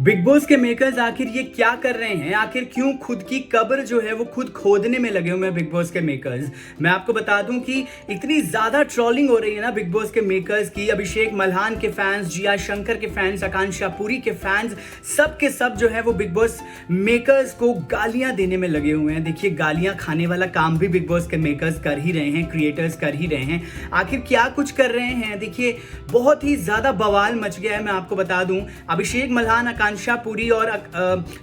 Big boss के makers आखिर ये क्या कर रहे हैं? आखिर क्यों खुद की कब्र जो है वो खुद खोदने में लगे हुए हैं बिग बॉस के मेकर्स। मैं आपको बता दूं कि इतनी ज्यादा ट्रोलिंग हो रही है ना बिग बॉस के मेकर्स की। अभिषेक मल्हान के फैंस, जिया शंकर के फैंस, आकांक्षा पुरी के फैंस, सब के सब जो है वो बिग बॉस मेकर्स को गालियां देने में लगे हुए हैं। देखिए, गालियां खाने वाला काम भी बिग बॉस के मेकर्स कर ही रहे हैं, क्रिएटर्स कर ही रहे हैं। आखिर क्या कुछ कर रहे हैं? देखिए, बहुत ही ज्यादा बवाल मच गया है। मैं आपको बता दूं, अभिषेक मल्हान, आकांक्षा पुरी और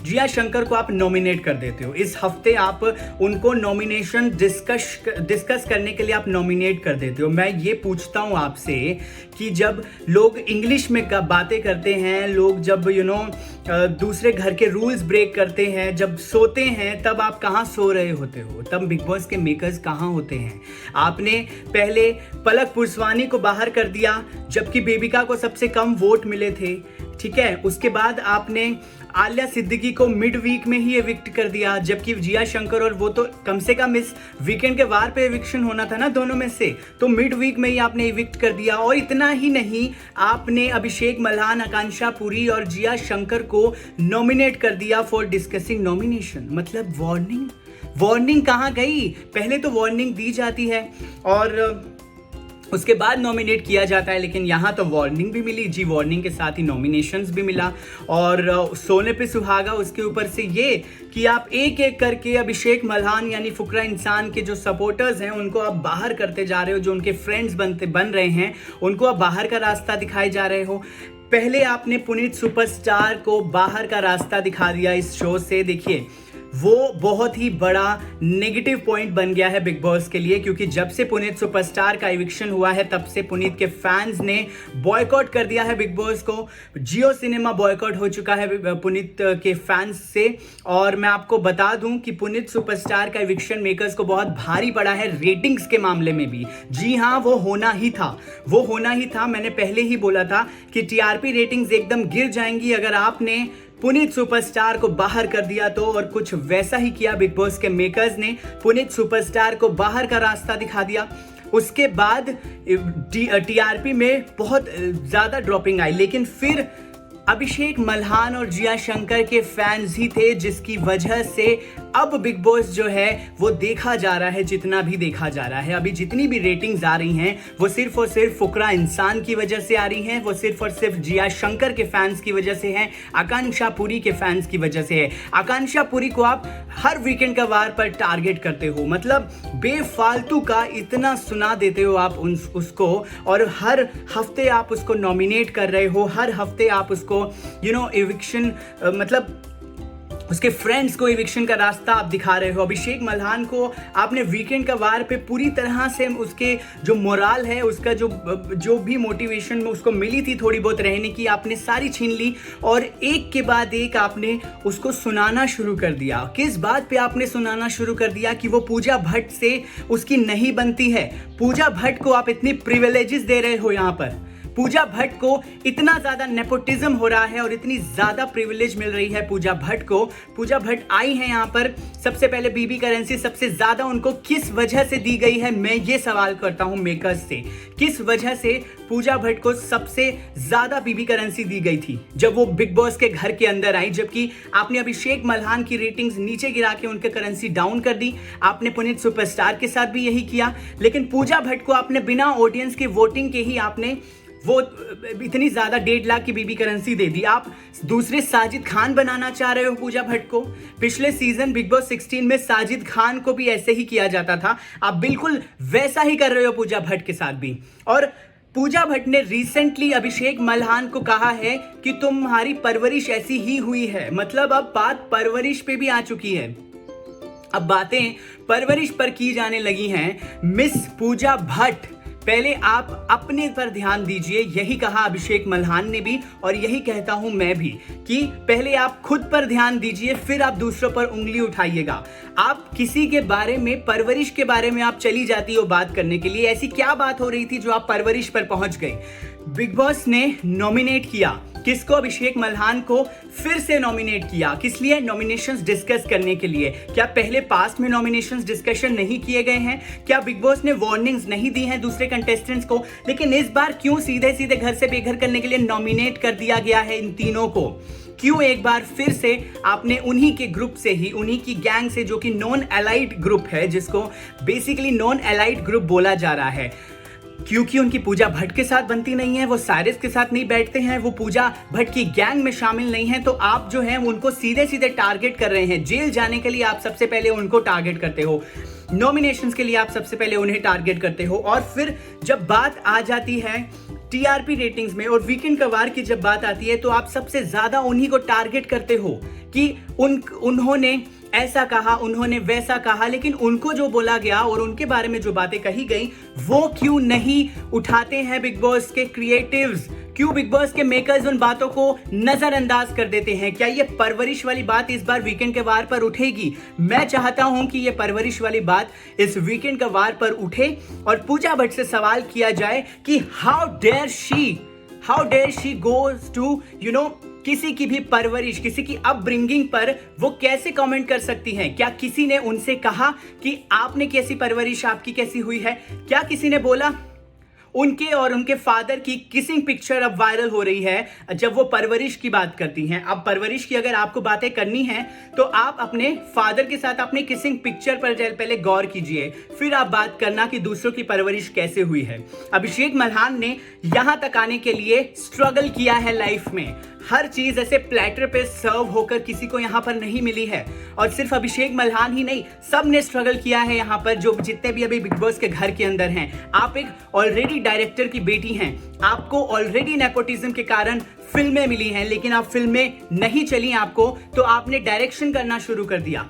जिया शंकर को आप नॉमिनेट कर देते हो। इस हफ्ते आप उनको नॉमिनेशन डिस्कस करने के लिए आप नॉमिनेट कर देते हो। मैं ये पूछता हूं आपसे कि जब लोग इंग्लिश में बातें करते हैं, लोग जब दूसरे घर के रूल्स ब्रेक करते हैं, जब सोते हैं, तब आप कहाँ सो रहे होते हो? तब बिग बॉस के मेकर्स कहाँ होते हैं? आपने पहले पलक पुरस्वानी को बाहर कर दिया जबकि बेबिका को सबसे कम वोट मिले थे, ठीक है। उसके बाद आपने आलिया सिद्दीकी को मिड वीक में ही एविक्ट कर दिया, जबकि जिया शंकर और वो तो कम से कम इस वीकेंड के वार पे एविक्शन होना था ना दोनों में से, तो मिड वीक में ही आपने एविक्ट कर दिया। और इतना ही नहीं, आपने अभिषेक मल्हान, आकांक्षा पुरी और जिया शंकर को नॉमिनेट कर दिया फॉर डिस्कसिंग नॉमिनेशन। मतलब वार्निंग कहाँ गई? पहले तो वार्निंग दी जाती है और उसके बाद नॉमिनेट किया जाता है, लेकिन यहाँ तो वार्निंग भी मिली जी, वार्निंग के साथ ही नॉमिनेशंस भी मिला। और सोने पे सुहागा उसके ऊपर से ये कि आप एक एक करके अभिषेक मल्हान यानी फुकरा इंसान के जो सपोर्टर्स हैं उनको आप बाहर करते जा रहे हो, जो उनके फ्रेंड्स बन रहे हैं उनको आप बाहर का रास्ता दिखाए जा रहे हो। पहले आपने पुनीत सुपरस्टार को बाहर का रास्ता दिखा दिया इस शो से। देखिए, वो बहुत ही बड़ा नेगेटिव पॉइंट बन गया है बिग बॉस के लिए, क्योंकि जब से पुनीत सुपरस्टार का इविक्शन हुआ है तब से पुनीत के फैंस ने बॉयकॉट कर दिया है बिग बॉस को। जियो सिनेमा बॉयकॉट हो चुका है पुनीत के फैंस से। और मैं आपको बता दूं कि पुनीत सुपरस्टार का इविक्शन मेकर्स को बहुत भारी पड़ा है रेटिंग्स के मामले में भी। जी हाँ, वो होना ही था। मैंने पहले ही बोला था कि टीआरपी रेटिंग्स एकदम गिर जाएंगी अगर आपने पुनीत सुपरस्टार को बाहर कर दिया तो। और कुछ वैसा ही किया बिग बॉस के मेकर्स ने, पुनीत सुपरस्टार को बाहर का रास्ता दिखा दिया। उसके बाद टीआरपी में बहुत ज्यादा ड्रॉपिंग आई, लेकिन फिर अभिषेक मल्हान और जिया शंकर के फैंस ही थे जिसकी वजह से अब बिग बॉस जो है वो देखा जा रहा है जितना भी देखा जा रहा है। अभी जितनी भी रेटिंग्स आ रही हैं वो सिर्फ और सिर्फ फुकरा इंसान की वजह से आ रही हैं, वो सिर्फ और सिर्फ जिया शंकर के फैंस की वजह से हैं, आकांक्षा पुरी के फैंस की वजह से है। आकांक्षा पुरी को आप हर वीकेंड का वार पर टारगेट करते हो, मतलब बेफालतू का इतना सुना देते हो आप उसको, और हर हफ्ते आप उसको नॉमिनेट कर रहे हो, हर हफ्ते आप उसको एविक्शन मतलब उसके फ्रेंड्स को इविक्शन का रास्ता आप दिखा रहे हो। अभिषेक मल्हान को आपने वीकेंड का वार पे पूरी तरह से उसके जो मोराल है, उसका जो भी मोटिवेशन उसको मिली थी थोड़ी बहुत रहने की, आपने सारी छीन ली और एक के बाद एक आपने उसको सुनाना शुरू कर दिया। किस बात पे आपने सुनाना शुरू कर दिया? कि वो पूजा भट्ट से उसकी नहीं बनती है। पूजा भट्ट को आप इतनी प्रिविलेजेस दे रहे हो यहाँ पर। पूजा भट्ट को इतना ज्यादा नेपोटिज्म हो रहा है और इतनी ज्यादा प्रिविलेज मिल रही है पूजा भट्ट को। पूजा भट्ट आई है यहाँ पर, सबसे पहले बीबी करेंसी सबसे ज्यादा उनको किस वजह से दी गई है? मैं ये सवाल करता हूँ मेकर्स से, किस वजह से पूजा भट्ट को सबसे ज्यादा बीबी करेंसी दी गई थी जब वो बिग बॉस के घर के अंदर आई? जबकि आपने अभिषेक मल्हान की रेटिंग्स नीचे गिरा के उनके करेंसी डाउन कर दी। आपने पुनीत सुपरस्टार के साथ भी यही किया, लेकिन पूजा भट्ट को आपने बिना ऑडियंस के वोटिंग के ही आपने वो इतनी ज्यादा 1.5 लाख की बीबी करेंसी दे दी। आप दूसरे साजिद खान बनाना चाह रहे हो पूजा भट्ट को। पिछले सीजन बिग बॉस 16 में साजिद खान को भी ऐसे ही किया जाता था, आप बिल्कुल वैसा ही कर रहे हो पूजा भट्ट के साथ भी। और पूजा भट्ट ने रिसेंटली अभिषेक मल्हान को कहा है कि तुम्हारी परवरिश ऐसी ही हुई है। मतलब अब बात परवरिश पे भी आ चुकी है, अब बातें परवरिश पर की जाने लगी हैं। मिस पूजा भट्ट, पहले आप अपने पर ध्यान दीजिए। यही कहा अभिषेक मल्हान ने भी और यही कहता हूं मैं भी कि पहले आप खुद पर ध्यान दीजिए, फिर आप दूसरों पर उंगली उठाइएगा। आप किसी के बारे में, परवरिश के बारे में आप चली जाती हो बात करने के लिए। ऐसी क्या बात हो रही थी जो आप परवरिश पर पहुंच गए? बिग बॉस ने नॉमिनेट किया किसको? अभिषेक मल्हान को फिर से नॉमिनेट किया। किस लिए? नॉमिनेशंस डिस्कस करने के लिए। क्या पहले पास्ट में नॉमिनेशंस डिस्कशन नहीं किए गए हैं? क्या बिग बॉस ने वार्निंग्स नहीं दी हैं दूसरे कंटेस्टेंट्स को? लेकिन इस बार क्यों सीधे सीधे घर से बेघर करने के लिए नॉमिनेट कर दिया गया है इन तीनों को? क्यों एक बार फिर से आपने उन्हीं के ग्रुप से ही, उन्हीं की गैंग से, जो कि नॉन एलाइड ग्रुप है, जिसको बेसिकली नॉन एलाइड ग्रुप बोला जा रहा है, क्योंकि उनकी पूजा भट्ट के साथ बनती नहीं है, वो साइरस के साथ नहीं बैठते हैं, वो पूजा भट्ट की गैंग में शामिल नहीं है, तो आप जो है उनको सीधे सीधे टारगेट कर रहे हैं। जेल जाने के लिए आप सबसे पहले उनको टारगेट करते हो, नॉमिनेशंस के लिए आप सबसे पहले उन्हें टारगेट करते हो, और फिर जब बात आ जाती है टीआरपी रेटिंग्स में और वीकेंड कवार की जब बात आती है, तो आप सबसे ज्यादा उन्हीं को टारगेट करते हो कि उन्होंने ऐसा कहा, उन्होंने वैसा कहा, लेकिन उनको जो बोला गया और उनके बारे में जो बातें कही गई वो क्यों नहीं उठाते हैं बिग बॉस के क्रिएटिव्स? क्यों बिग बॉस के मेकर्स उन बातों को नजरअंदाज कर देते हैं? क्या ये परवरिश वाली बात इस बार वीकेंड के वार पर उठेगी? मैं चाहता हूं कि ये परवरिश वाली बात इस वीकेंड के वार पर उठे और पूजा भट्ट से सवाल किया जाए कि how dare she goes to किसी की भी परवरिश, किसी की अपब्रिंगिंग पर वो कैसे कमेंट कर सकती हैं? क्या किसी ने उनसे कहा कि आपने कैसी परवरिश, आपकी कैसी हुई है? क्या किसी ने बोला? उनके और उनके फादर की किसिंग पिक्चर अब वायरल हो रही है जब वो परवरिश की बात करती हैं। अब परवरिश की अगर आपको बातें करनी है तो आप अपने फादर के साथ अपनी किसिंग पिक्चर पर पहले गौर कीजिए, फिर आप बात करना कि दूसरों की परवरिश कैसे हुई है। अभिषेक मल्हान ने यहां तक आने के लिए स्ट्रगल किया है लाइफ में। हर चीज ऐसे प्लेटर पे सर्व होकर किसी को यहाँ पर नहीं मिली है, और सिर्फ अभिषेक मल्हान ही नहीं, सब ने स्ट्रगल किया है यहाँ पर, जो जितने भी अभी बिग बॉस के घर के अंदर हैं। आप एक ऑलरेडी डायरेक्टर की बेटी हैं, आपको ऑलरेडी नेपोटिज्म के कारण फिल्में मिली हैं, लेकिन आप फिल्में नहीं चली आपको, तो आपने डायरेक्शन करना शुरू कर दिया।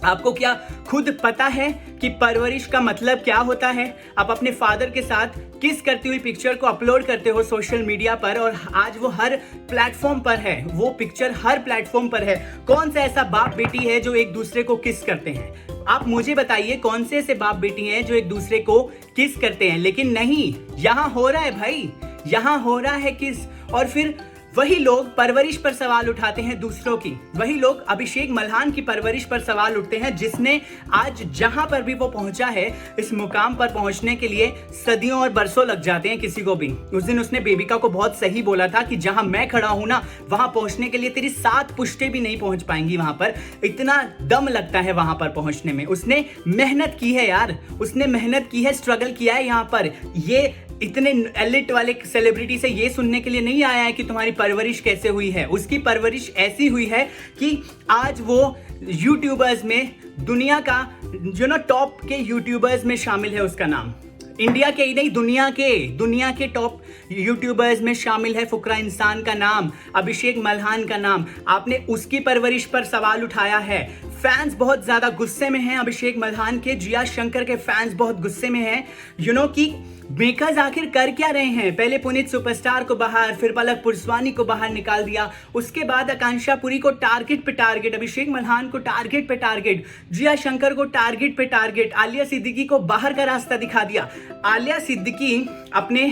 आपको क्या खुद पता है कि परवरिश का मतलब क्या होता है? आप अपने फादर के साथ किस करती हुई पिक्चर को अपलोड करते हो सोशल मीडिया पर, और आज वो हर प्लेटफॉर्म पर है, वो पिक्चर हर प्लेटफॉर्म पर है। कौन सा ऐसा बाप बेटी है जो एक दूसरे को किस करते हैं? आप मुझे बताइए, कौन से ऐसे बाप बेटी हैं जो एक दूसरे को किस करते हैं? लेकिन नहीं, यहां हो रहा है भाई, यहां हो रहा है किस। और फिर वही लोग परवरिश पर सवाल उठाते हैं दूसरों की, वही लोग अभिषेक मल्हान की परवरिश पर सवाल उठते हैं, जिसने आज जहां पर भी वो पहुंचा है, इस मुकाम पर पहुंचने के लिए सदियों और बरसों लग जाते हैं किसी को भी। उस दिन उसने बेबिका को बहुत सही बोला था कि जहां मैं खड़ा हूं ना, वहां पहुंचने के लिए तेरी 7 पुश्तें भी नहीं पहुंच पाएंगी वहां पर, इतना दम लगता है वहां पर पहुंचने में। उसने मेहनत की है यार, उसने मेहनत की है, स्ट्रगल किया है यहाँ पर। ये इतने एलिट वाले सेलिब्रिटी से ये सुनने के लिए नहीं आया है कि तुम्हारी परवरिश कैसे हुई है। उसकी परवरिश ऐसी हुई है कि आज वो यूट्यूबर्स में, दुनिया का टॉप के यूट्यूबर्स में शामिल है। उसका नाम इंडिया के ही नहीं, दुनिया के टॉप यूट्यूबर्स में शामिल है। फुकरा इंसान का नाम, अभिषेक मल्हान का नाम। आपने उसकी परवरिश पर सवाल उठाया है। फैंस बहुत ज्यादा गुस्से में हैं अभिषेक मल्हान के, जिया शंकर के फैंस बहुत गुस्से में हैं कि मेकर्स आखिर कर क्या रहे हैं। पहले पुनीत सुपरस्टार को बाहर, फिर पलक पुरस्वानी को बाहर निकाल दिया, उसके बाद आकांक्षा पुरी को टारगेट पे टारगेट, अभिषेक मल्हान को टारगेट पे टारगेट, जिया शंकर को टारगेट पे टारगेट, आलिया सिद्दीकी को बाहर का रास्ता दिखा दिया। आलिया सिद्दीकी अपने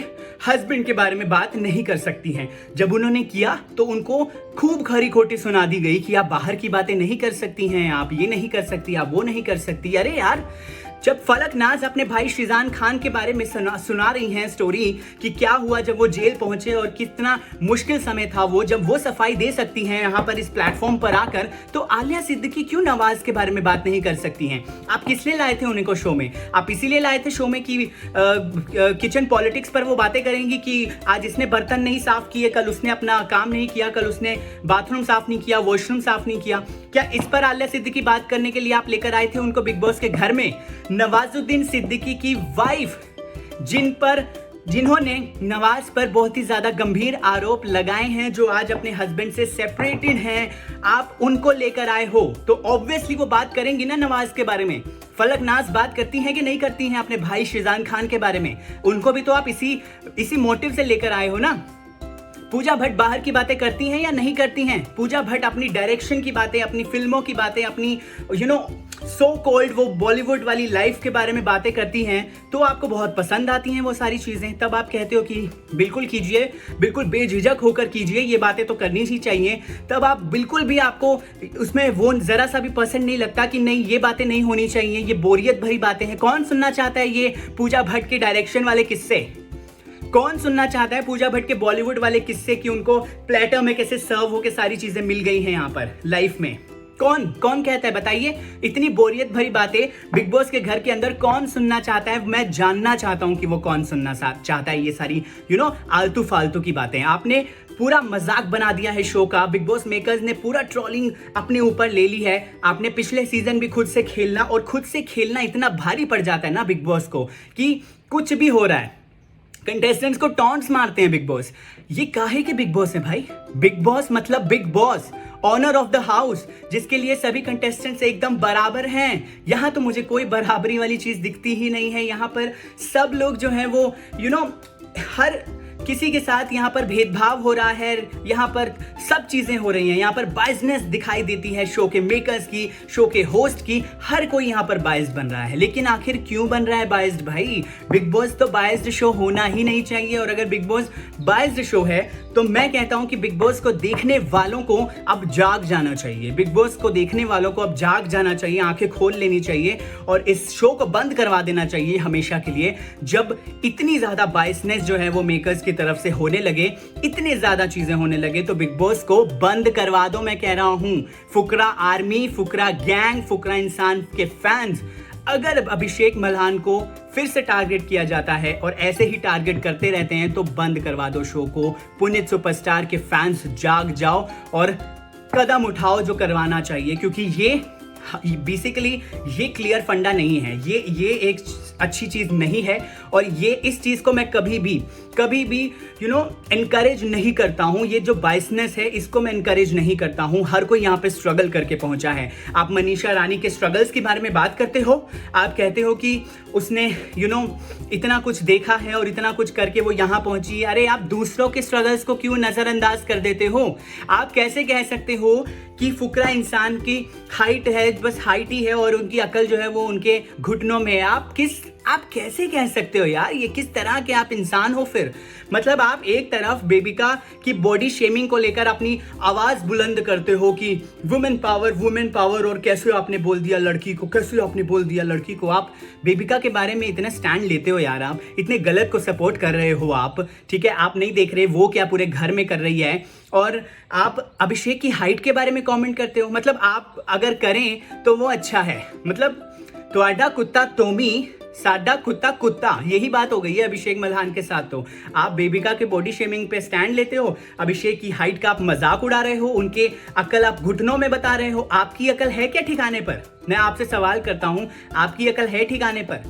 हस्बैंड के बारे में बात नहीं कर सकती हैं। जब उन्होंने किया तो उनको खूब खरी खोटी सुना दी गई कि आप बाहर की बातें नहीं कर सकती हैं, आप ये नहीं कर सकती, आप वो नहीं कर सकती। अरे यार, जब फलक नाज अपने भाई शिजान खान के बारे में सुना रही हैं स्टोरी कि क्या हुआ जब वो जेल पहुंचे और कितना मुश्किल समय था वो, जब वो सफाई दे सकती हैं यहाँ पर इस प्लेटफॉर्म पर आकर, तो आलिया सिद्दीकी क्यों नवाज के बारे में बात नहीं कर सकती हैं? आप किस लिए लाए थे उन्हीं को शो में? आप इसीलिए लाए थे शो में कि किचन पॉलिटिक्स पर वो बातें करेंगी कि आज इसने बर्तन नहीं साफ किए, कल उसने अपना काम नहीं किया, कल उसने बाथरूम साफ नहीं किया, वॉशरूम साफ नहीं किया। क्या इस पर आलिया सिद्दीकी बात करने के लिए आप लेकर आए थे उनको बिग बॉस के घर में? नवाजुद्दीन सिद्दीकी की वाइफ, जिन्होंने नवाज पर बहुत ही ज्यादा गंभीर आरोप लगाए हैं, जो आज अपने हस्बैंड से सेपरेटेड हैं, आप उनको लेकर आए हो तो ऑब्वियसली वो बात करेंगी ना नवाज के बारे में। फलक नाज बात करती हैं कि नहीं करती हैं अपने भाई शिजान खान के बारे में? उनको भी तो आप इसी मोटिव से लेकर आए हो ना। पूजा भट्ट बाहर की बातें करती हैं या नहीं करती हैं? पूजा भट्ट अपनी डायरेक्शन की बातें, अपनी फिल्मों की बातें, अपनी सो कॉल्ड वो बॉलीवुड वाली लाइफ के बारे में बातें करती हैं, तो आपको बहुत पसंद आती हैं वो सारी चीज़ें। तब आप कहते हो कि बिल्कुल कीजिए, बिल्कुल बेझिझक होकर कीजिए, ये बातें तो करनी ही चाहिए। तब आप बिल्कुल भी, आपको उसमें वो ज़रा सा भी पसंद नहीं लगता कि नहीं ये बातें नहीं होनी चाहिए, ये बोरियत भरी बातें हैं। कौन सुनना चाहता है ये पूजा भट्ट के डायरेक्शन वाले किस्से? कौन सुनना चाहता है पूजा भट्ट के बॉलीवुड वाले किस्से कि उनको प्लेटर में कैसे सर्व होके सारी चीजें मिल गई हैं यहाँ पर लाइफ में? कौन कौन कहता है बताइए? इतनी बोरियत भरी बातें बिग बॉस के घर के अंदर कौन सुनना चाहता है? मैं जानना चाहता हूं कि वो कौन सुनना चाहता है ये सारी आलतू फालतू की बातें। आपने पूरा मजाक बना दिया है शो का। बिग बॉस मेकर्स ने पूरा ट्रोलिंग अपने ऊपर ले ली है। आपने पिछले सीजन भी खुद से खेलना, और खुद से खेलना इतना भारी पड़ जाता है ना बिग बॉस को कि कुछ भी हो रहा है कंटेस्टेंट्स को टॉन्ट्स मारते हैं बिग बॉस। ये काहे के बिग बॉस है भाई? बिग बॉस मतलब big boss, owner of the house, जिसके लिए सभी कंटेस्टेंट्स एकदम बराबर हैं। यहाँ तो मुझे कोई बराबरी वाली चीज दिखती ही नहीं है। यहाँ पर सब लोग जो हैं वो हर किसी के साथ यहाँ पर भेदभाव हो रहा है। यहाँ पर सब चीजें हो रही हैं। यहाँ पर बायसनेस दिखाई देती है शो के मेकर्स की, शो के होस्ट की। हर कोई यहाँ पर बायस्ड बन रहा है। लेकिन आखिर क्यों बन रहा है बायस्ड भाई? बिग बॉस तो बायस्ड शो होना ही नहीं चाहिए। और अगर बिग बॉस बायस्ड शो है तो मैं कहता हूं कि बिग बॉस को देखने वालों को अब जाग जाना चाहिए। बिग बॉस को देखने वालों को अब जाग जाना चाहिए, आंखें खोल लेनी चाहिए और इस शो को बंद करवा देना चाहिए हमेशा के लिए। जब इतनी ज्यादा बायसनेस जो है वो मेकर्स की तरफ से होने लगे, इतने ज्यादा चीजें होने लगे, तो बिग बॉस को बंद करवा दो। मैं कह रहा हूं, फुकरा आर्मी, फुकरा गैंग, फुकरा इंसान के फैंस, अगर अभिषेक मल्हान को फिर से टारगेट किया जाता है और ऐसे ही टारगेट करते रहते हैं तो बंद करवा दो शो को। पुनीत सुपरस्टार के फैंस जाग जाओ और कदम उठाओ जो करवाना चाहिए, क्योंकि ये बेसिकली ये क्लियर फंडा नहीं है। ये एक अच्छी चीज नहीं है और ये इस चीज को मैं कभी भी एनकरेज नहीं करता हूं। ये जो बायसनेस है इसको मैं एनकरेज नहीं करता हूं। हर कोई यहाँ पे स्ट्रगल करके पहुंचा है। आप मनीषा रानी के स्ट्रगल्स के बारे में बात करते हो, आप कहते हो कि उसने इतना कुछ देखा है और इतना कुछ करके वो यहाँ पहुंची। अरे आप दूसरों के स्ट्रगल्स को क्यों नजरअंदाज कर देते हो? आप कैसे कह सकते हो कि फुकरा इंसान की हाइट है, बस हाइट ही है और उनकी अकल जो है वो उनके घुटनों में है? आप कैसे कह सकते हो यार? ये किस तरह के आप इंसान हो फिर? मतलब आप एक तरफ बेबिका की बॉडी शेमिंग को लेकर अपनी आवाज बुलंद करते हो कि वुमेन पावर, और कैसे आपने बोल दिया लड़की को, कैसे आपने बोल दिया लड़की को। आप बेबिका के बारे में इतना स्टैंड लेते हो यार, आप इतने गलत को सपोर्ट कर रहे हो आप, ठीक है? आप नहीं देख रहे वो क्या पूरे घर में कर रही है, और आप अभिषेक की हाइट के बारे में कमेंट करते हो। मतलब आप अगर करें तो वो अच्छा है। मतलब त्वाडा कुत्ता तोमी, साडा कुत्ता, यही बात हो गई है अभिषेक मल्हान के साथ। तो आप बेबिका के बॉडी शेमिंग पे स्टैंड लेते हो, अभिषेक की हाइट का आप मजाक उड़ा रहे हो, उनके अकल आप घुटनों में बता रहे हो। आपकी अकल है क्या ठिकाने पर? मैं आपसे सवाल करता हूं, आपकी अकल है ठिकाने पर?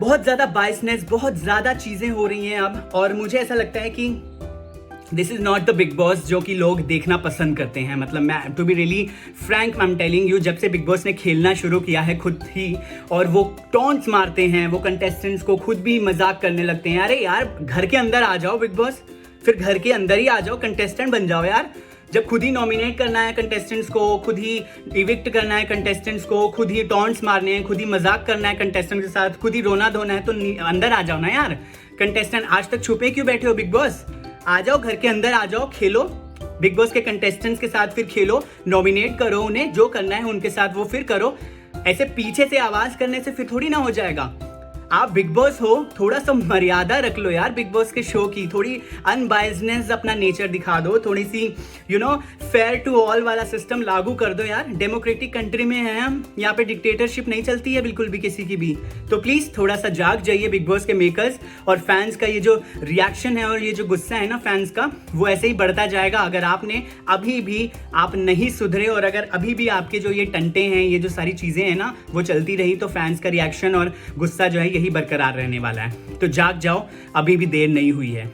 बहुत ज्यादा बायसनेस, बहुत ज्यादा चीजें हो रही हैं अब, और मुझे ऐसा लगता है कि this is not the Bigg Boss जो कि लोग देखना पसंद करते हैं। मतलब मैं to be really frank, I am telling you, जब से बिग बॉस ने खेलना शुरू किया है खुद ही, और वो टॉन्ट्स मारते हैं, वो कंटेस्टेंट्स को खुद भी मजाक करने लगते हैं। अरे यार घर के अंदर आ जाओ बिग बॉस, फिर घर के अंदर ही आ जाओ, कंटेस्टेंट बन जाओ यार। जब खुद ही नॉमिनेट करना है कंटेस्टेंट्स को, खुद ही इविक्ट करना है कंटेस्टेंट्स को, खुद ही टॉन्ट्स मारने हैं, खुद ही मजाक करना है कंटेस्टेंट के साथ, खुद ही रोना धोना है, तो अंदर आ जाओ ना यार। कंटेस्टेंट आज तक छुपे क्यों बैठे हो बिग बॉस? आ जाओ, घर के अंदर आ जाओ, खेलो बिग बॉस के कंटेस्टेंट्स के साथ, फिर खेलो, नॉमिनेट करो उन्हें, जो करना है उनके साथ वो फिर करो। ऐसे पीछे से आवाज करने से फिर थोड़ी ना हो जाएगा। आप बिग बॉस हो, थोड़ा सा मर्यादा रख लो यार बिग बॉस के शो की, थोड़ी अनबायसनेस अपना नेचर दिखा दो, थोड़ी सी फेयर टू ऑल वाला सिस्टम लागू कर दो यार। डेमोक्रेटिक कंट्री में है हम, यहाँ पे डिक्टेटरशिप नहीं चलती है बिल्कुल भी किसी की भी। तो प्लीज थोड़ा सा जाग जाइए बिग बॉस के मेकर्स। और फैंस का ये जो रिएक्शन है और ये जो गुस्सा है ना फैंस का, वो ऐसे ही बढ़ता जाएगा अगर आपने अभी भी आप नहीं सुधरे, और अगर अभी भी आपके जो ये टंटे हैं, ये जो सारी चीजें हैं ना वो चलती रही, तो फैंस का रिएक्शन और गुस्सा जो है यही बरकरार रहने वाला है। तो जाग जाओ, अभी भी देर नहीं हुई है।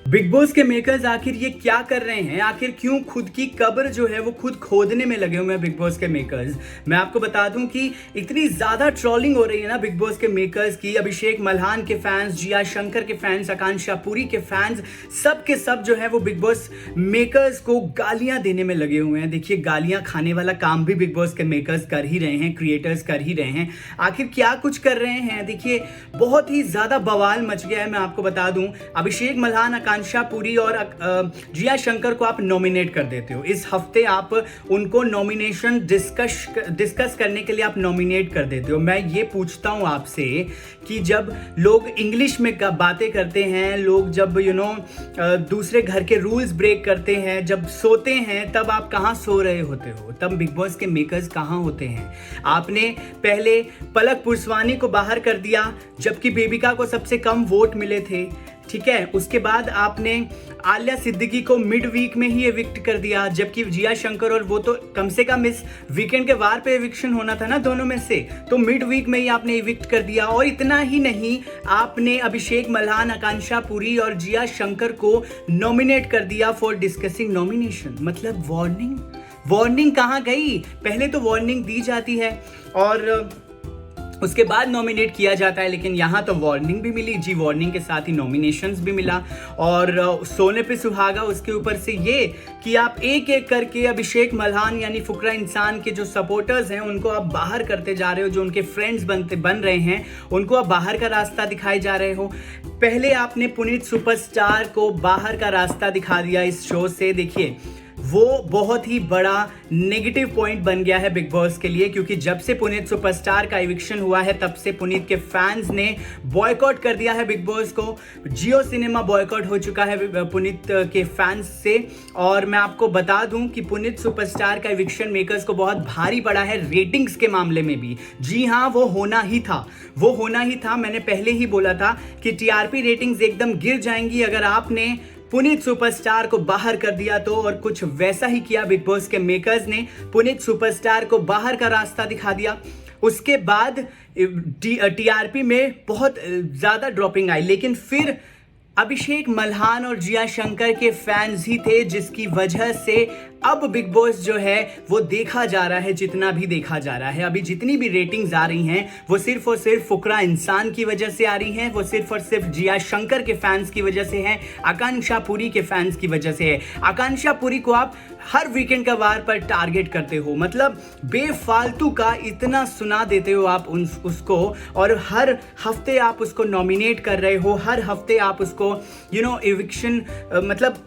बिग बॉस के मेकर्स आखिर ये क्या कर रहे हैं? आखिर क्यों खुद की कब्र जो है वो खुद खोदने में लगे हुए हैं बिग बॉस के मेकर्स? मैं आपको बता दूं कि इतनी ज्यादा ट्रोलिंग हो रही है ना बिग बॉस के मेकर्स की। अभिषेक मल्हान के फैंस, जिया शंकर के फैंस, आकांक्षा पुरी के फैंस, सब के सब जो है वो बिग बॉस मेकर्स को गालियां देने में लगे हुए हैं। देखिए, गालियां खाने वाला काम भी बिग बॉस के मेकर्स कर ही रहे हैं, क्रिएटर्स कर ही रहे हैं। आखिर क्या कुछ कर रहे हैं? देखिए, बहुत ही ज्यादा बवाल मच गया है। मैं आपको बता दूं, अभिषेक मल्हान, आकांक्षा पुरी और जिया शंकर को आप नॉमिनेट कर देते हो। इस हफ्ते आप उनको नॉमिनेशन डिस्कस करने के लिए आप नॉमिनेट कर देते हो। मैं ये पूछता हूँ आपसे कि जब लोग इंग्लिश में बातें करते हैं, लोग जब दूसरे घर के रूल्स ब्रेक करते हैं, जब सोते हैं, तब आप कहाँ सो रहे होते हो? तब बिग बॉस के मेकर्स कहाँ होते हैं? आपने पहले पलक पुरस्वानी को बाहर कर दिया जबकि बेबिका को सबसे कम वोट मिले थे, ठीक है। उसके बाद आपने आलिया सिद्दीकी को मिड वीक में ही एविक्ट कर दिया, जबकि जिया शंकर और वो तो कम से कम इस वीकेंड के वार पे एविक्शन होना था ना दोनों में से, तो मिड वीक में ही आपने एविक्ट कर दिया। और इतना ही नहीं, आपने अभिषेक मल्हान, आकांक्षा पुरी और जिया शंकर को नॉमिनेट कर दिया फॉर डिस्कसिंग नॉमिनेशन। मतलब वार्निंग कहाँ गई? पहले तो वार्निंग दी जाती है और उसके बाद नॉमिनेट किया जाता है, लेकिन यहाँ तो वार्निंग भी मिली जी, वार्निंग के साथ ही नॉमिनेशंस भी मिला। और सोने पे सुहागा उसके ऊपर से ये कि आप एक एक करके अभिषेक मल्हान यानी फुकरा इंसान के जो सपोर्टर्स हैं उनको आप बाहर करते जा रहे हो, जो उनके फ्रेंड्स बन रहे हैं उनको आप बाहर का रास्ता दिखाए जा रहे हो। पहले आपने पुनीत सुपरस्टार को बाहर का रास्ता दिखा दिया इस शो से। देखिए, वो बहुत ही बड़ा नेगेटिव पॉइंट बन गया है बिग बॉस के लिए, क्योंकि जब से पुनीत सुपरस्टार का इविक्शन हुआ है तब से पुनीत के फैंस ने बॉयकॉट कर दिया है बिग बॉस को। जियो सिनेमा बॉयकॉट हो चुका है पुनीत के फैंस से। और मैं आपको बता दूं कि पुनीत सुपरस्टार का इविक्शन मेकर्स को बहुत भारी पड़ा है रेटिंग्स के मामले में भी। जी हाँ, वो होना ही था। मैंने पहले ही बोला था कि टीआरपी रेटिंग्स एकदम गिर जाएंगी अगर आपने पुनीत सुपरस्टार को बाहर कर दिया तो। और कुछ वैसा ही किया बिग बॉस के मेकर्स ने, पुनीत सुपरस्टार को बाहर का रास्ता दिखा दिया। उसके बाद टीआरपी में बहुत ज़्यादा ड्रॉपिंग आई, लेकिन फिर अभिषेक मल्हान और जिया शंकर के फैंस ही थे जिसकी वजह से अब बिग बॉस जो है वो देखा जा रहा है, जितना भी देखा जा रहा है। अभी जितनी भी रेटिंग्स आ रही हैं वो सिर्फ और सिर्फ फुकरा इंसान की वजह से आ रही हैं, वो सिर्फ और सिर्फ जिया शंकर के फैंस की वजह से हैं, आकांक्षा पुरी के फैंस की वजह से है। आकांक्षा पुरी को आप हर वीकेंड का वार पर टारगेट करते हो, मतलब बेफालतू का इतना सुना देते हो आप उसको, और हर हफ्ते आप उसको नॉमिनेट कर रहे हो, हर हफ्ते आप उसको एविक्शन मतलब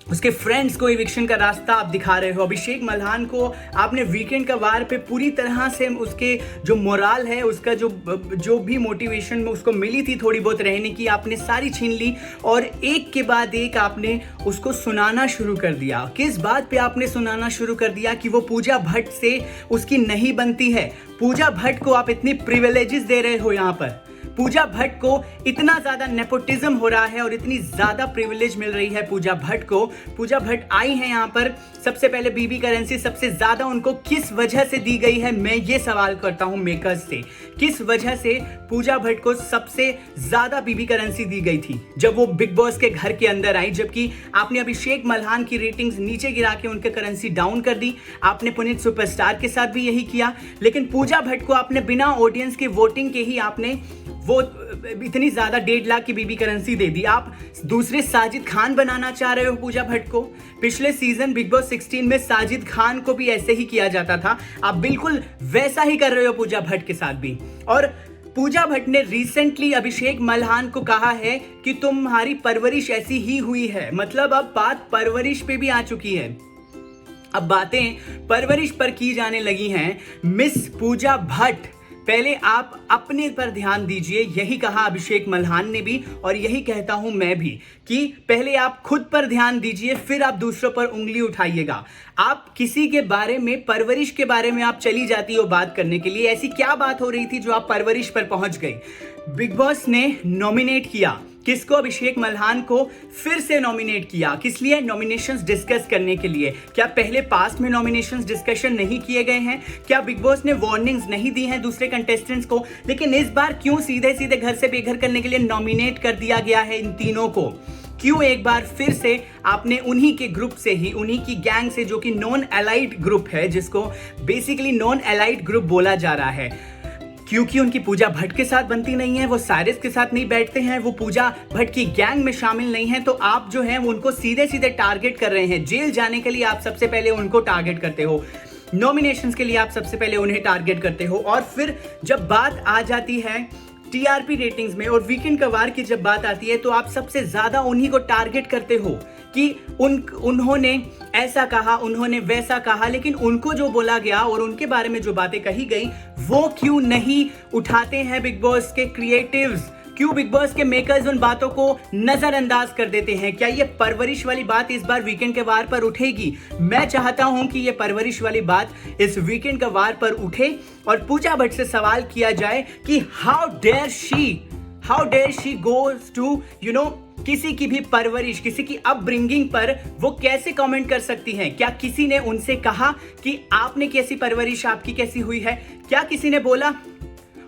उसके फ्रेंड्स को इविक्शन का रास्ता आप दिखा रहे हो। अभिषेक मल्हान को आपने वीकेंड का वार पे पूरी तरह से उसके जो मोराल है, उसका जो भी मोटिवेशन में उसको मिली थी थोड़ी बहुत रहने की, आपने सारी छीन ली और एक के बाद एक आपने उसको सुनाना शुरू कर दिया। किस बात पे आपने सुनाना शुरू कर दिया? कि वो पूजा भट्ट से उसकी नहीं बनती है। पूजा भट्ट को आप इतनी प्रिविलेजेस दे रहे हो यहाँ पर, पूजा भट्ट को इतना ज़्यादा नेपोटिज्म हो रहा है और इतनी ज़्यादा प्रिविलेज मिल रही है पूजा भट्ट को। पूजा भट्ट आई हैं यहाँ पर, सबसे पहले बीबी करेंसी सबसे ज़्यादा उनको किस वजह से दी गई है? मैं ये सवाल करता हूँ मेकर्स से, किस वजह से पूजा भट्ट को सबसे ज़्यादा बीबी करेंसी दी गई थी जब वो बिग बॉस के घर के अंदर आई? जबकि आपने अभिषेक मल्हान की रेटिंग्स नीचे गिरा के उनके करेंसी डाउन कर दी। आपने पुनीत सुपरस्टार के साथ भी यही किया, लेकिन पूजा भट्ट को आपने बिना ऑडियंस के वोटिंग के ही आपने वो इतनी ज़्यादा 1.5 लाख की बीबी करेंसी दे दी। आप दूसरे साजिद खान बनाना चाह रहे हो पूजा भट्ट को? पिछले सीजन बिग बॉस 16 में साजिद खान को भी ऐसे ही किया जाता था, आप बिल्कुल वैसा ही कर रहे हो पूजा भट्ट के साथ भी। और पूजा भट्ट ने रिसेंटली अभिषेक मल्हान को कहा है कि तुम्हारी परवरिश ऐसी ही हुई है। मतलब अब बात परवरिश पे भी आ चुकी है, अब बातें परवरिश पर की जाने लगी हैं। मिस पूजा भट्ट, पहले आप अपने पर ध्यान दीजिए। यही कहा अभिषेक मल्हान ने भी और यही कहता हूं मैं भी कि पहले आप खुद पर ध्यान दीजिए, फिर आप दूसरों पर उंगली उठाइएगा। आप किसी के बारे में, परवरिश के बारे में आप चली जाती हो बात करने के लिए। ऐसी क्या बात हो रही थी जो आप परवरिश पर पहुंच गई? बिग बॉस ने नॉमिनेट किया किसको? अभिषेक मल्हान को फिर से नॉमिनेट किया। किस लिए? नॉमिनेशंस डिस्कस करने के लिए। क्या पहले पास्ट में नॉमिनेशंस डिस्कशन नहीं किए गए हैं? क्या बिग बॉस ने वार्निंग्स नहीं दी हैं दूसरे कंटेस्टेंट्स को? लेकिन इस बार क्यों सीधे सीधे घर से बेघर करने के लिए नॉमिनेट कर दिया गया है इन तीनों को? क्यों एक बार फिर से आपने उन्हीं के ग्रुप से ही, उन्हीं की गैंग से, जो कि नॉन एलाइड ग्रुप है, जिसको बेसिकली नॉन एलाइड ग्रुप बोला जा रहा है, क्योंकि उनकी पूजा भट्ट के साथ बनती नहीं है, वो साइरस के साथ नहीं बैठते हैं, वो पूजा भट्ट की गैंग में शामिल नहीं है, तो आप जो हैं उनको सीधे सीधे टारगेट कर रहे हैं। जेल जाने के लिए आप सबसे पहले उनको टारगेट करते हो, नॉमिनेशंस के लिए आप सबसे पहले उन्हें टारगेट करते हो, और फिर जब बात आ जाती है टीआरपी रेटिंग्स में और वीकेंड का वार की जब बात आती है तो आप सबसे ज्यादा उन्हीं को टारगेट करते हो कि उन्होंने ऐसा कहा, उन्होंने वैसा कहा, लेकिन उनको जो बोला गया और उनके बारे में जो बातें कही गई वो क्यों नहीं उठाते हैं बिग बॉस के क्रिएटिव्स? क्यों बिग बॉस के मेकर्स उन बातों को नजरअंदाज कर देते हैं? क्या ये परवरिश वाली बात इस बार वीकेंड के वार पर उठेगी? मैं चाहता हूं कि ये परवरिश वाली बात इस वीकेंड के वार पर उठे और पूजा भट्ट से सवाल किया जाए कि how dare she goes to किसी की भी परवरिश, किसी की अपब्रिंगिंग पर वो कैसे कमेंट कर सकती हैं? क्या किसी ने उनसे कहा कि आपने कैसी परवरिश, आपकी कैसी हुई है? क्या किसी ने बोला?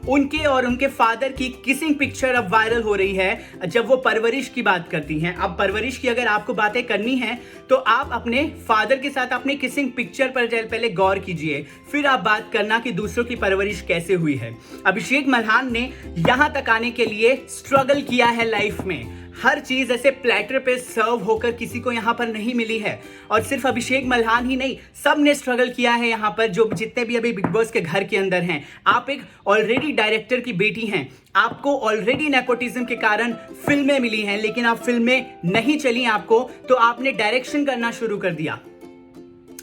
उनके और उनके फादर की किसिंग पिक्चर अब वायरल हो रही है जब वो परवरिश की बात करती हैं। अब परवरिश की अगर आपको बातें करनी है तो आप अपने फादर के साथ अपने किसिंग पिक्चर पर पहले गौर कीजिए, फिर आप बात करना कि दूसरों की परवरिश कैसे हुई है। अभिषेक मल्हान ने यहां तक आने के लिए स्ट्रगल किया है लाइफ में। हर चीज ऐसे प्लेटर पे सर्व होकर किसी को यहाँ पर नहीं मिली है। और सिर्फ अभिषेक मल्हान ही नहीं, सब ने स्ट्रगल किया है यहाँ पर, जो जितने भी अभी बिग बॉस के घर के अंदर हैं। आप एक ऑलरेडी डायरेक्टर की बेटी हैं, आपको ऑलरेडी नेपोटिज्म के कारण फिल्में मिली हैं, लेकिन आप फिल्में नहीं चली आपको, तो आपने डायरेक्शन करना शुरू कर दिया।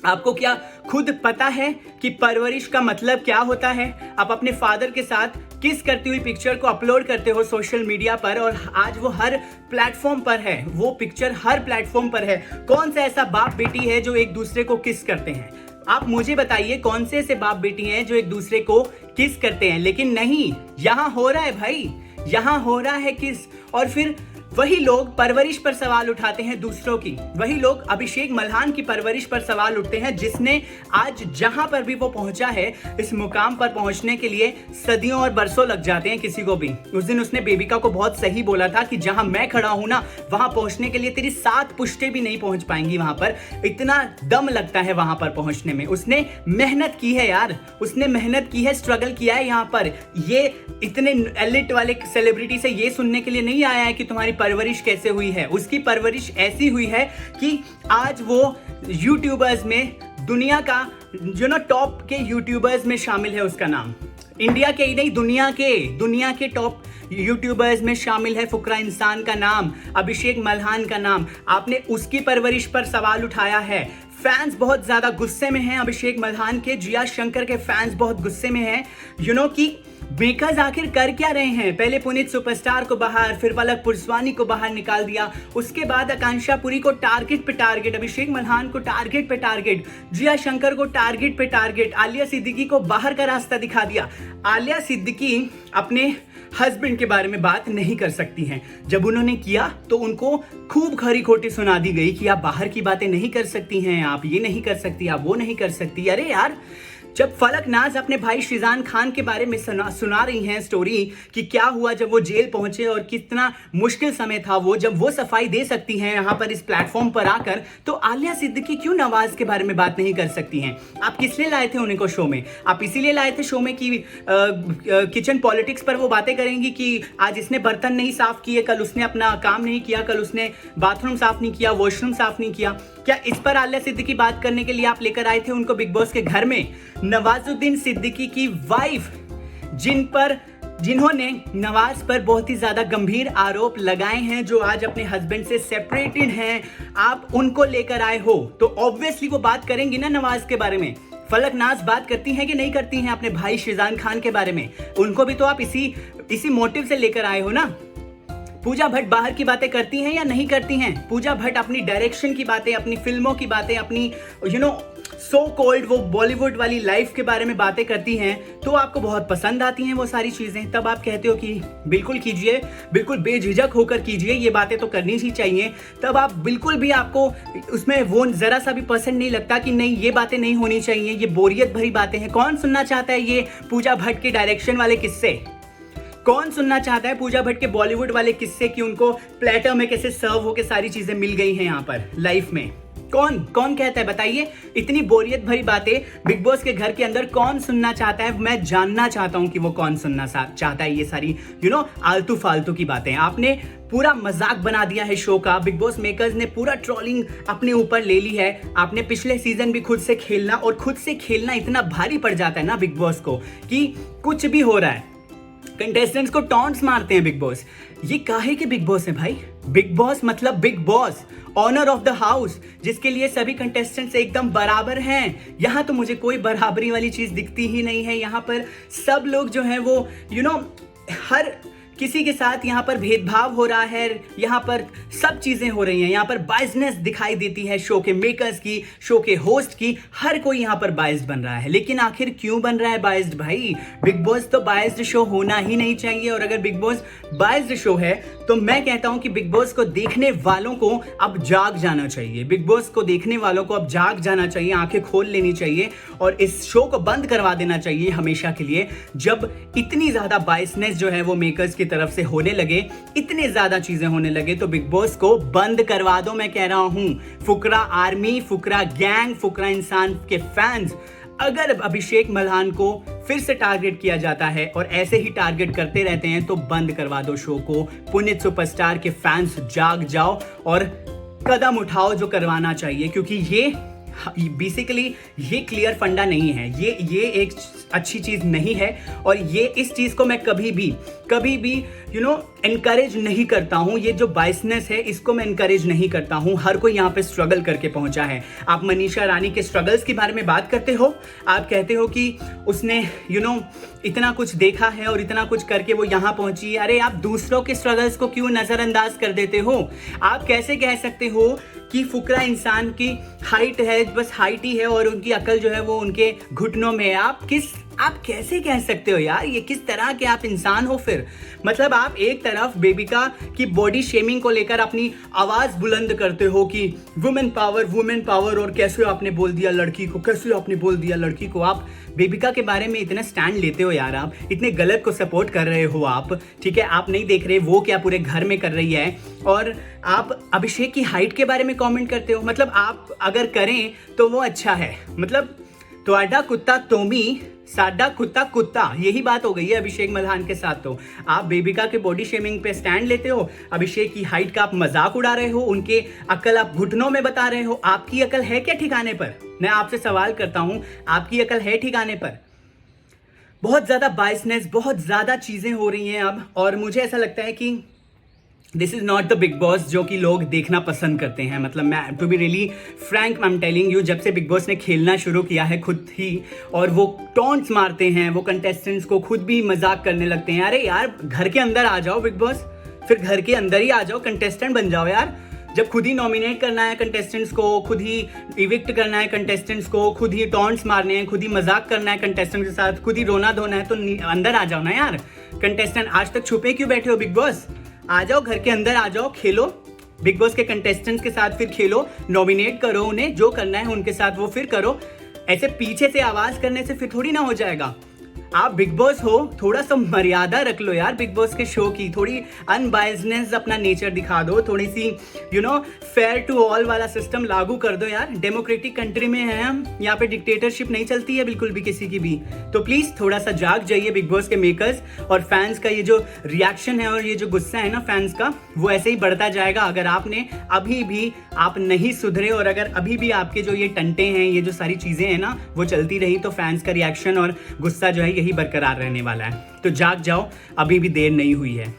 आपको क्या खुद पता है कि परवरिश का मतलब क्या होता है? आप अपने फादर के साथ किस करती हुई पिक्चर को अपलोड करते हो सोशल मीडिया पर, और आज वो हर प्लेटफॉर्म पर है, वो पिक्चर हर प्लेटफॉर्म पर है। कौन सा ऐसा बाप बेटी है जो एक दूसरे को किस करते हैं? आप मुझे बताइए, कौन से ऐसे बाप बेटी हैं जो एक दूसरे को किस करते हैं? लेकिन नहीं, यहां हो रहा है भाई, यहां हो रहा है किस। और फिर वही लोग परवरिश पर सवाल उठाते हैं दूसरों की, वही लोग अभिषेक मल्हान की परवरिश पर सवाल उठते हैं, जिसने आज जहां पर भी वो पहुंचा है, इस मुकाम पर पहुंचने के लिए सदियों और बरसों लग जाते हैं किसी को भी। उस दिन उसने बेबिका को बहुत सही बोला था कि जहां मैं खड़ा हूं ना, वहां पहुंचने के लिए तेरी 7 पुश्तें भी नहीं पहुंच पाएंगी। वहां पर इतना दम लगता है वहां पर पहुंचने में। उसने मेहनत की है यार, उसने मेहनत की है, स्ट्रगल किया है। यहाँ पर ये इतने एलिट वाले सेलिब्रिटी से ये सुनने के लिए नहीं आया है कि तुम्हारी परवरिश कैसे हुई है। उसकी परवरिश ऐसी हुई है कि आज वो यूट्यूबर्स में, दुनिया का टॉप के यूट्यूबर्स में शामिल है। उसका नाम इंडिया के ही नहीं, दुनिया के टॉप यूट्यूबर्स में शामिल है। फुकरा इंसान का नाम, अभिषेक मल्हान का नाम। आपने उसकी परवरिश पर सवाल उठाया है। फैंस बहुत ज्यादा गुस्से में हैं अभिषेक मल्हान के, जिया शंकर के फैंस बहुत गुस्से में हैं कि मेकर्स आखिर कर क्या रहे हैं? पहले पुनीत सुपरस्टार को बाहर, फिर पलक पुरस्वानी को बाहर निकाल दिया, उसके बाद आकांक्षा पुरी को टारगेट पे टारगेट, अभिषेक मल्हान को टारगेट पे टारगेट, जिया शंकर को टारगेट पे टारगेट, आलिया सिद्दीकी को बाहर का रास्ता दिखा दिया। आलिया सिद्दीकी अपने हस्बैंड के बारे में बात नहीं कर सकती हैं। जब उन्होंने किया तो उनको खूब खरी खोटी सुना दी गई कि आप बाहर की बातें नहीं कर सकती हैं, आप ये नहीं कर सकती, आप वो नहीं कर सकती। अरे यार, जब फलक नाज अपने भाई शिजान खान के बारे में सुना रही हैं स्टोरी कि क्या हुआ जब वो जेल पहुंचे और कितना मुश्किल समय था वो, जब वो सफाई दे सकती हैं यहाँ पर इस प्लेटफॉर्म पर आकर, तो आलिया सिद्दीकी क्यों नवाज के बारे में बात नहीं कर सकती हैं? आप किस लिए लाए थे उन्हीं को शो में? आप इसीलिए लाए थे शो में कि किचन पॉलिटिक्स पर वो बातें करेंगी कि आज इसने बर्तन नहीं साफ किए, कल उसने अपना काम नहीं किया, कल उसने बाथरूम साफ नहीं किया, वॉशरूम साफ नहीं किया। क्या इस पर आलिया सिद्दीकी बात करने के लिए आप लेकर आए थे उनको बिग बॉस के घर में? नवाजुद्दीन सिद्दीकी की वाइफ, जिन्होंने नवाज पर बहुत ही ज्यादा गंभीर आरोप लगाए हैं, जो आज अपने हस्बैंड से सेपरेटेड हैं, आप उनको लेकर आए हो तो ऑब्वियसली वो बात करेंगी ना नवाज के बारे में। फलक नाज बात करती हैं कि नहीं करती हैं अपने भाई शिजान खान के बारे में? उनको भी तो आप इसी मोटिव से लेकर आए हो ना। पूजा भट्ट बाहर की बातें करती हैं या नहीं करती हैं? पूजा भट्ट अपनी डायरेक्शन की बातें, अपनी फिल्मों की बातें, अपनी सो कॉल्ड वो बॉलीवुड वाली लाइफ के बारे में बातें करती हैं, तो आपको बहुत पसंद आती हैं वो सारी चीजें। तब आप कहते हो कि बिल्कुल कीजिए, बिल्कुल बेझिझक होकर कीजिए, ये बातें तो करनी ही चाहिए। तब आप बिल्कुल भी, आपको उसमें वो जरा सा भी पसंद नहीं लगता कि नहीं ये बातें नहीं होनी चाहिए, ये बोरियत भरी बातें हैं। कौन सुनना चाहता है ये पूजा भट्ट के डायरेक्शन वाले किस्से? कौन सुनना चाहता है पूजा भट्ट के बॉलीवुड वाले किस्से कि उनको प्लेटर में कैसे सर्व होकर सारी चीजें मिल गई हैं यहाँ पर लाइफ में? कौन कहता है? बताइए। इतनी बोरियत भरी बातें बिग बॉस के घर के अंदर कौन सुनना चाहता है? मैं जानना चाहता हूं कि वो कौन सुनना चाहता है ये सारी आलतू फालतू की बातें। आपने पूरा मजाक बना दिया है शो का। बिग बॉस मेकर्स ने पूरा ट्रोलिंग अपने ऊपर ले ली है। आपने पिछले सीजन भी खुद से खेलना, और खुद से खेलना इतना भारी पड़ जाता है ना बिग बॉस को कि कुछ भी हो रहा है, कंटेस्टेंट्स को टॉन्ट्स मारते हैं बिग बॉस। ये काहे के बिग बॉस है भाई? बिग बॉस मतलब big boss, owner of the house, जिसके लिए सभी कंटेस्टेंट्स एकदम बराबर हैं। यहाँ तो मुझे कोई बराबरी वाली चीज दिखती ही नहीं है। यहाँ पर सब लोग जो हैं वो हर किसी के साथ यहाँ पर भेदभाव हो रहा है। यहाँ पर सब चीजें हो रही हैं। यहाँ पर बायसनेस दिखाई देती है शो के मेकर्स की, शो के होस्ट की। हर कोई यहाँ पर बायस्ड बन रहा है। लेकिन आखिर क्यों बन रहा है बायस्ड भाई? बिग बॉस तो बायस्ड शो होना ही नहीं चाहिए। और अगर बिग बॉस बायस्ड शो है तो मैं कहता हूं कि बिग बॉस को देखने वालों को अब जाग जाना चाहिए। बिग बॉस को देखने वालों को अब जाग जाना चाहिए, आंखें खोल लेनी चाहिए और इस शो को बंद करवा देना चाहिए हमेशा के लिए। जब इतनी ज्यादा बायसनेस जो है वो मेकर्स की तरफ से होने लगे, इतने ज्यादा चीजें होने लगे, तो बिग बॉस को बंद करवा दो। मैं कह रहा हूं, फुकरा आर्मी, फुकरा गैंग, फुकरा इंसान के फैंस, अगर अभिषेक मल्हान को फिर से टारगेट किया जाता है और ऐसे ही टारगेट करते रहते हैं तो बंद करवा दो शो को। पुनीत सुपरस्टार के फैंस जाग जाओ और कदम उठाओ जो करवाना चाहिए, क्योंकि ये बेसिकली ये क्लियर फंडा नहीं है। ये एक अच्छी चीज नहीं है और ये इस चीज को मैं कभी भी एनकरेज नहीं करता हूं। ये जो बायसनेस है इसको मैं एनकरेज नहीं करता हूं। हर कोई यहाँ पे स्ट्रगल करके पहुंचा है। आप मनीषा रानी के स्ट्रगल्स के बारे में बात करते हो, आप कहते हो कि उसने इतना कुछ देखा है और इतना कुछ करके वो यहाँ पहुंची। अरे आप दूसरों के स्ट्रगल्स को क्यों नजरअंदाज कर देते हो? आप कैसे कह सकते हो कि फुकरा इंसान की हाइट है, बस हाइट ही है और उनकी अकल जो है वो उनके घुटनों में है? आप कैसे कह सकते हो यार? ये किस तरह के आप इंसान हो फिर? मतलब आप एक तरफ बेबिका की बॉडी शेमिंग को लेकर अपनी आवाज बुलंद करते हो कि वुमेन पावर और कैसे आपने बोल दिया लड़की को, आप बेबिका के बारे में इतना स्टैंड लेते हो यार, आप इतने गलत को सपोर्ट कर रहे हो आप, ठीक है? आप नहीं देख रहे वो क्या पूरे घर में कर रही है और आप अभिषेक की हाइट के बारे में कमेंट करते हो। मतलब आप अगर करें तो वो अच्छा है। मतलब त्वाडा कुत्ता तोमी, साडा कुत्ता, यही बात हो गई है अभिषेक मल्हान के साथ। तो आप बेबिका के बॉडी शेमिंग पे स्टैंड लेते हो, अभिषेक की हाइट का आप मजाक उड़ा रहे हो, उनके अकल आप घुटनों में बता रहे हो। आपकी अकल है क्या ठिकाने पर? मैं आपसे सवाल करता हूं, आपकी अकल है ठिकाने पर? बहुत ज्यादा बायसनेस, बहुत ज्यादा चीजें हो रही हैं अब, और मुझे ऐसा लगता है कि this is not the Bigg Boss जो कि लोग देखना पसंद करते हैं। मतलब मैं to be really frank, I am telling you, जब से बिग बॉस ने खेलना शुरू किया है खुद ही, और वो टॉन्ट्स मारते हैं, वो कंटेस्टेंट्स को खुद भी मजाक करने लगते हैं। अरे यार घर के अंदर आ जाओ बिग बॉस, फिर घर के अंदर ही आ जाओ, कंटेस्टेंट बन जाओ यार। जब खुद ही नॉमिनेट करना है कंटेस्टेंट्स को, खुद ही इविक्ट करना है कंटेस्टेंट्स को, खुद ही टॉन्ट्स मारने हैं, खुद ही मजाक करना है कंटेस्टेंट के साथ, खुद ही रोना धोना है, तो अंदर आ जाओ ना यार। कंटेस्टेंट आज तक छुपे क्यों बैठे हो बिग बॉस? आ जाओ, घर के अंदर आ जाओ, खेलो बिग बॉस के कंटेस्टेंट्स के साथ, फिर खेलो, नॉमिनेट करो उन्हें, जो करना है उनके साथ वो फिर करो। ऐसे पीछे से आवाज करने से फिर थोड़ी ना हो जाएगा। आप बिग बॉस हो, थोड़ा सा मर्यादा रख लो यार बिग बॉस के शो की, थोड़ी अनबायसनेस अपना नेचर दिखा दो, थोड़ी सी फेयर टू ऑल वाला सिस्टम लागू कर दो यार। डेमोक्रेटिक कंट्री में है हम, यहाँ पे डिक्टेटरशिप नहीं चलती है बिल्कुल भी किसी की भी। तो प्लीज थोड़ा सा जाग जाइए बिग बॉस के मेकर्स। और फैंस का ये जो रिएक्शन है और ये जो गुस्सा है ना फैंस का, वो ऐसे ही बढ़ता जाएगा अगर आपने अभी भी आप नहीं सुधरे, और अगर अभी भी आपके जो ये टंटे हैं, ये जो सारी चीजें हैं ना वो चलती रही, तो फैंस का रिएक्शन और गुस्सा जो है यही बरकरार रहने वाला है। तो जाग जाओ, अभी भी देर नहीं हुई है।